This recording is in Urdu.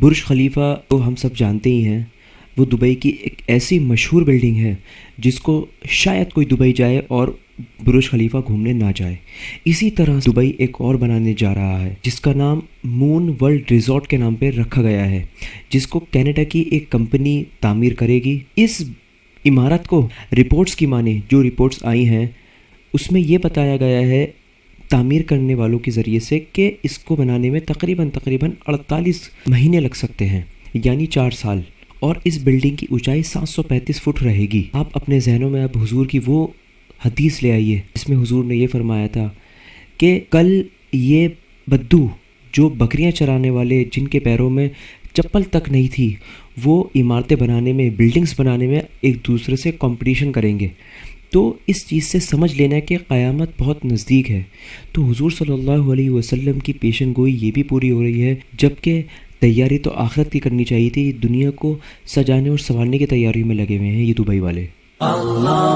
برج خلیفہ تو ہم سب جانتے ہی ہیں، وہ دبئی کی ایک ایسی مشہور بلڈنگ ہے جس کو شاید کوئی دبئی جائے اور برج خلیفہ گھومنے نہ جائے۔ اسی طرح دبئی ایک اور بنانے جا رہا ہے جس کا نام مون ورلڈ ریزورٹ کے نام پہ رکھا گیا ہے، جس کو کینیڈا کی ایک کمپنی تعمیر کرے گی۔ اس عمارت کو رپورٹس کی مانیں، جو رپورٹس آئی ہیں اس میں یہ بتایا گیا ہے تعمیر کرنے والوں کے ذریعے سے کہ اس کو بنانے میں تقریباً 48 مہینے لگ سکتے ہیں، یعنی 4 سال، اور اس بلڈنگ کی اونچائی 735 فٹ رہے گی۔ آپ اپنے ذہنوں میں اب حضور کی وہ حدیث لے آئیے جس میں حضور نے یہ فرمایا تھا کہ کل یہ بدو جو بکریاں چرانے والے جن کے پیروں میں چپل تک نہیں تھی، وہ عمارتیں بنانے میں، بلڈنگز بنانے میں ایک دوسرے سے کمپٹیشن کریں گے۔ تو اس چیز سے سمجھ لینا کہ قیامت بہت نزدیک ہے۔ تو حضور صلی اللہ علیہ وسلم کی پیشن گوئی یہ بھی پوری ہو رہی ہے، جبکہ تیاری تو آخرت کی کرنی چاہیے تھی، دنیا کو سجانے اور سنوارنے کی تیاری میں لگے ہوئے ہیں یہ دبئی والے۔ اللہ